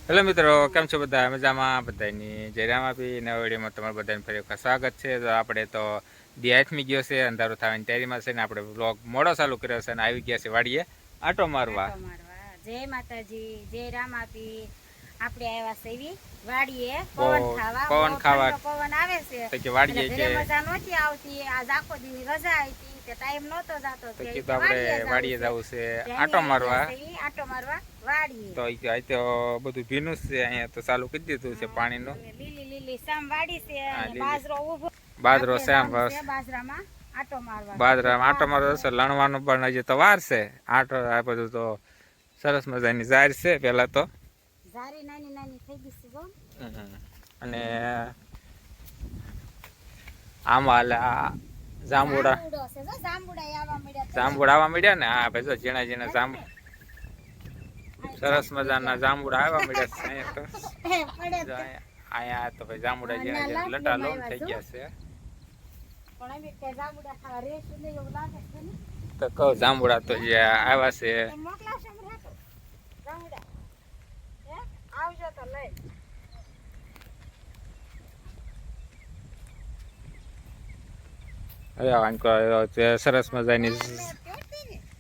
Hello મિત્રો, કેમ છો બધા? મજામાં? બધાની જય રામ આપી નવા વિડીયોમાં તમારું બધાને ફરી વખત સ્વાગત છે. તો આપણે તો દી આથમી ગયો છે, અંધારું થવાની તૈયારીમાં છે ને આપણે વ્લોગ મોડો ચાલુ કર્યો છે અને આવી ગયા છે વાડીએ આટો મારવા. જય માતાજી, જય રામ આપી. આપણે આવ્યા છે એવી વાડીએ પવન ખાવા. પવન ખાવા પવન આવે છે કે વાડીએ કે મજા નહોતી આવતી. આજ આખો દી રજા હતી, ટાઈમ નહોતો જાતો, તો આપણે વાડીએ જવું છે આટો મારવા. વાડીએ તો આ તો બધું ભીનું છે, અહીંયા તો ચાલુ કરી દીધું છે પાણીનું. લીલી લીલી સામ વાડી છે, બાજરો ઉભો, બાજરો સામ બાજરામાં આટો મારવા. બાજરામાં આટો મારવા છે, લણવાનું પણ હજી તો વાર છે. આટો આ બધું તો સરસ મજાની ઝાડ છે. પેલા તો ઝારી નાની નાની થઈ ગઈ છે જો. અને આમાં જાંબુડા આવવા મળ્યા ને. હા ભાઈ, જો ઝીણા ઝીણા જાંબુ, સરસ મજાના જાંબુડા આવવા મળ્યા છે. અહીંયા તો ભાઈ જાંબુડા ઝીણા ઝીણા લટા લોમ થઈ ગયા છે. તો કહું જાંબુડા તો જે આવ્યા છે.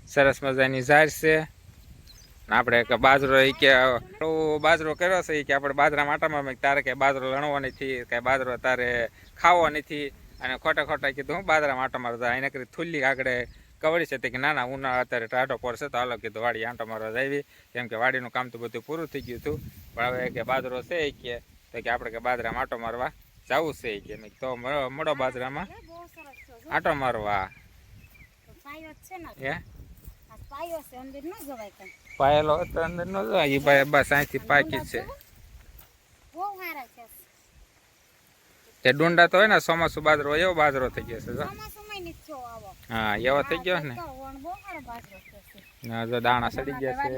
સરસ મજાની ઝાડ છે. આપણે કે બાજરો કે બાજરો કર્યો છે કે આપણે બાજરામાં આટામાં તારે કે બાજરો લણવો નથી, કે બાજરો તારે ખાવો નથી. અને ખોટા ખોટા કીધું હું બાજરામાં આટા મારતા એને કરી થુલ્લી આગળ કવડી છે તે કે નાના ઉનાળા અત્યારે ટાઢો પડશે તો હાલો કીધું વાડી આંટો મારવા જાવી. કેમ કે વાડીનું કામ તો બધું પૂરું થઈ ગયું હતું, પણ હવે કે બાજરો છે કે તો કે આપણે કે બાજરામાં આંટો મારવા જવું છે કે તો મળો બાજરામાં આંટો મારવા. પાયેલો હતો અંદર નો એ બસ અહીંથી પાકી છે. તે ડુંડા તો હોય ને ચોમાસું બાજરો એવો બાજરો થઈ ગયો છે. હા એવો થઈ ગયો ને. જો દાણા સડી ગયા છે,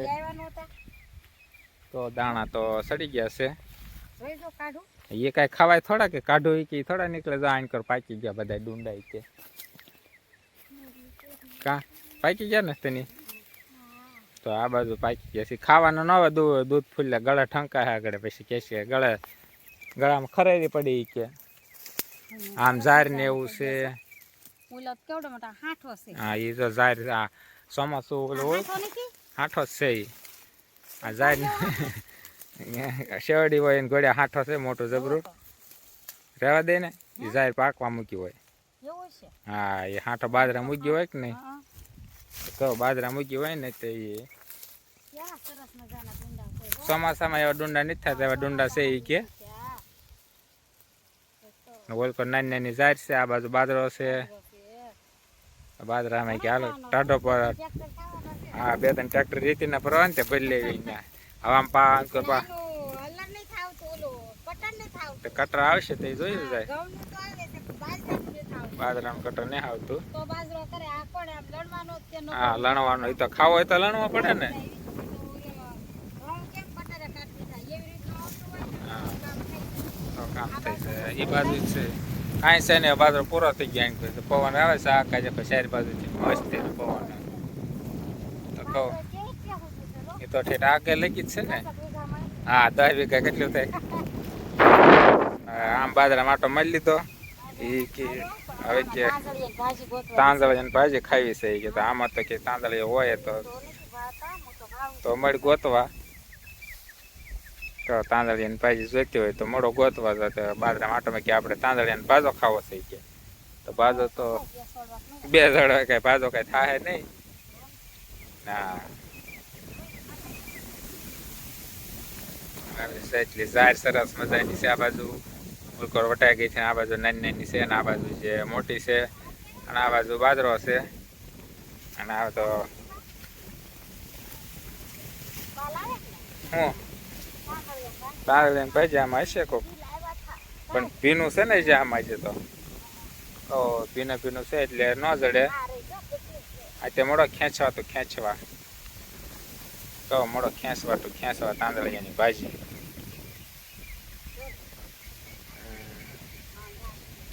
તો દાણા તો સડી ગયા છે. એ કઈ ખવાય થોડા કે કાઢો કે થોડા નીકળે. આણ કર પાકી ગયા બધા ડુંડા કે કા પાકી ગયા ને તેની. તો આ બાજુ પાકી ગયા છે. ખાવાનું ન હોય દૂધ ફૂલે ગળે ઠંકા આગળ પછી કે છે ગળામાં ખરેરી પડી કે આમ ઝાર ને એવું છે. હા એ તો ઝાર આ ચોમાસું હાઠો જ છે. આ ઝાર શેરડી હોય ને ગોળ્યા હાઠો છે મોટું જબરું રહેવા દે ને. એ ઝાર પાકવા મૂકી હોય. હા એ હાઠો બાજરા મૂકી હોય કે નહીં, કહો બાજરા મૂકી હોય ને તો એ ચોમાસામાં એવા ડુંડા નથી થતા. એવા ડુંડા છે એ કે ઓલકો નાની નાની ઝાડ છે. આ બાજુ બાજરો છે. બાજરામાં કે હાલો ટાઢો પર હા 2-3 ટ્રેક્ટર રીતિના ભરવા ને તે ભરી લેવી. હવામાં કટર આવશે તો જોયું જાય. બાજરાનું કટર નહીં આવતું. હા લણવાનું એ તો ખાવો હોય તો લણવા પડે ને. કામ થાય છે એ બાજુ છે. કાંઈ છે ને બાજરો પૂરો થઈ ગયા. પવન આવે છે આ કાજે સારી બાજુથી મસ્ત પવન. તો કહું એ તો ઠેઠ આગળ લગી જ છે ને. હા 10 વીઘા કેટલું થાય. આમ બાજરા માટો મળી લીધો એ કે હવે કે તાંદળિયાની ભાજી ખાવી છે કે તો આમાં તો કે તાંદળિયા હોય તો મળી ગોતવા. તો તાંદળિયાની ભાજી જોઈતી હોય તો મોડો ગોતવા જતો બાજરા માટોમાં કે આપણે તાંદળિયાનો ભાજો ખાવો છે કે તો ભાજો તો 2 જણ કઈ ભાજો કઈ થાય નહીં. ના એટલી ઝાડ સરસ મજાની છે. આ બાજુ ઉલકોર વટાઈ ગઈ છે, આ બાજુ નાની નાની છે, અને આ બાજુ જે મોટી છે, અને આ બાજુ બાજરો છે. અને આ તો હું તાંદળિયાની ભાજી આમાં હશે કોક, પણ ભીનું છે ને જે આમાં છે તો ભીનું ભીનું છે એટલે ન જડે. આ તે મોડો ખેંચવા તો ખેંચવા તો મોડો ખેંચવા તો ખેંચવા તાંદળિયાની ભાજી.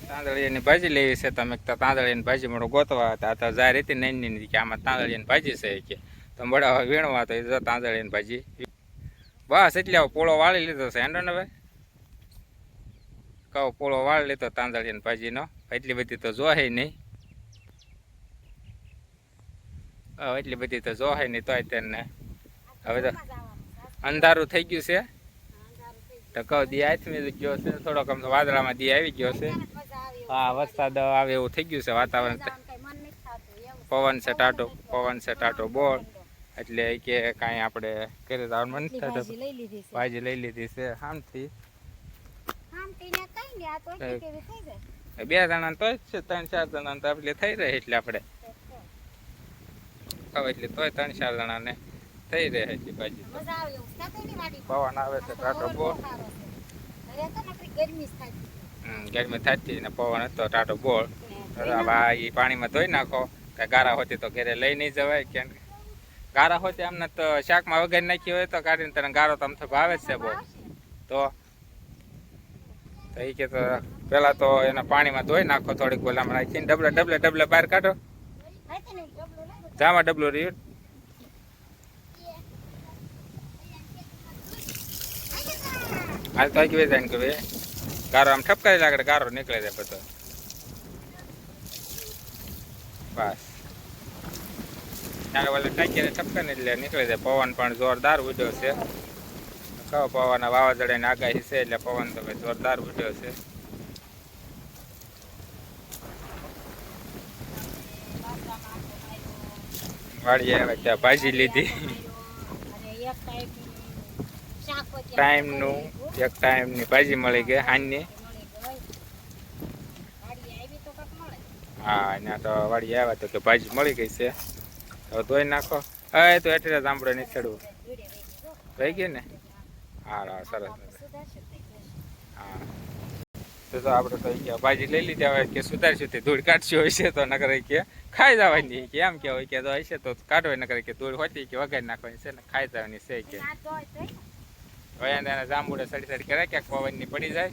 તાંદળિયાની ભાજી લેવી છે તમે તો તાંદળિયાની ભાજી મોડો ગોતવા હતા. તો જા રીતે નાની કે આમાં તાંદળિયાની ભાજી છે કે તો મોડા વીણવા તો એ તાંદળિયાની ભાજી બસ એટલે હવે પોળો વાળી લીધો છે હેંડો ને ભાઈ કહો પોળો વાળી લીધો તાંદળિયાની ભાજીનો એટલી બધી તો જોહે નહીં એટલી બધી તો જોહે નહીં તોય તેને હવે તો અંધારું થઈ ગયું છે તો કહો દી આથમી ગયો છે થોડોક આમ વાદળામાં દી આવી ગયો છે હા વરસાદ આવે એવું થઈ ગયું છે વાતાવરણ પવન છે ટાટો બોળ એટલે કે કાંઈ આપણે કરી જવાનું મન નથી થતું ભાજી લઈ લીધી છે આમથી બે જણા તો જ છે 3-4 જણા તો આપણે થઈ રહે એટલે આપણે એટલે તોય 3-4 જણાને થઈ રહે એટલી ભાજી પવન આવે છે ટાટો બોળ ગરમી થતી ને પવન હતો ટાટો બોળ એ પાણીમાં ધોઈ નાખો કે ગારા હોતી તો ઘરે લઈ નહીં જવાય કેમ ગારા હોતી આમને તો શાકમાં વગર નાખી હોય તો કાઢીને તને ગારો તો આમ તો ભાવે જ છે બહુ તો એ કે તો પેલા તો એના પાણીમાં ધોઈ નાખો થોડીક ગોલામાં રાખીને ડબલે બહાર કાઢો જામાં ડબલું રહ્યું હાલ તો આવી જાય ને કે ગારો આમ ઠપકારી લાગે ગારો નીકળે છે બધો બસ ત્યારે ઓલે ટાંકીને ઠપકે ને એટલે નીકળે છે પવન પણ જોરદાર ઉડ્યો છે કહો પવન વાવાઝોડાની આગાહી છે એટલે પવન તો જોરદાર ઉડ્યો છે વાળી આવ્યા ત્યાં ભાજી લીધી એક ટાઈમની ભાજી મળી ગઈ હાંજની હા ત્યાં તો વાળી આવ્યા તો કે ભાજી મળી ગઈ છે હવે ધોઈ નાખો એ તો એટલે જાંબડો નહીં ચડવું રહી ગઈ ને હા સરસ હા તો આપણે તો કે ભાજી લઈ લીધી હવે કે સુધારશું તે ધૂળ કાઢશું હોય છે તો નકર કે ખાઈ જવાની કે એમ કે હોય કે તો હશે તો કાઢવાય નકર કે ધૂળ હોતી કે વગાડી નાખવાની છે ને ખાઈ જવાની છે કે હવે એને જાંબુડે સડી કરે ક્યાંક પવનની પડી જાય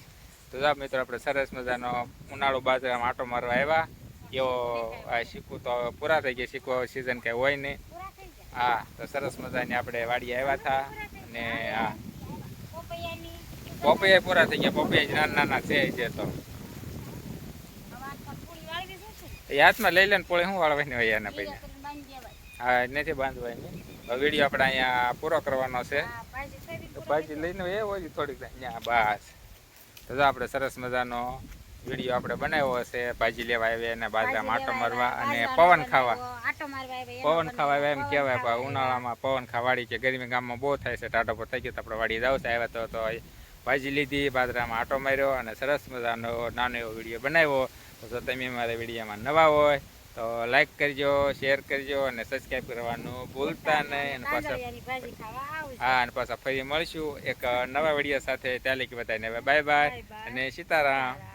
તો જા મિત્રો આપણે સરસ મજાનો ઉનાળો બાજરામાં આટો મારવા આવ્યા એવો શીખવું તો પૂરા થઈ ગયા શીખવા સિઝન કંઈ હોય નહીં હા તો સરસ મજાની આપણે વાડી આવ્યા હતા અને હા પોપૈયા પૂરા થઈ ગયા પોપૈયા નાના છે તો એ હાથમાં લઈ લે ને પોળે શું વાળવાની હોય એના પૈને હા નથી બાંધવાની વિડીયો આપણે અહીંયા પૂરો કરવાનો છે ભાજી લઈને એ હોય થોડીક અહીંયા બસ તો આપણે સરસ મજાનો વિડીયો આપણે બનાવ્યો છે ભાજી લેવા આવ્યા અને બાજરામાં આટો મારવા અને પવન ખાવા આવ્યા એમ કહેવાય પણ ઉનાળામાં પવન ખાવાડી કે ગરમી ગામમાં બહુ થાય છે ટાટો પર થઈ ગયો તો આપણે વાડી જાવ છે આવ્યા તો ભાજી લીધી બાજરામાં આટો માર્યો અને સરસ મજાનો નાનો એવો વિડીયો બનાવ્યો તો તમે મારા વિડીયોમાં નવા હોય તો લાઈક કરજો શેર કરજો અને સબસ્ક્રાઈબ કરવાનું ભૂલતા નહીં અને પાછા હા અને પાછા ફરી મળશું એક નવા વિડીયો સાથે ત્યાં લગી બધાને બાય બાય અને સીતારામ.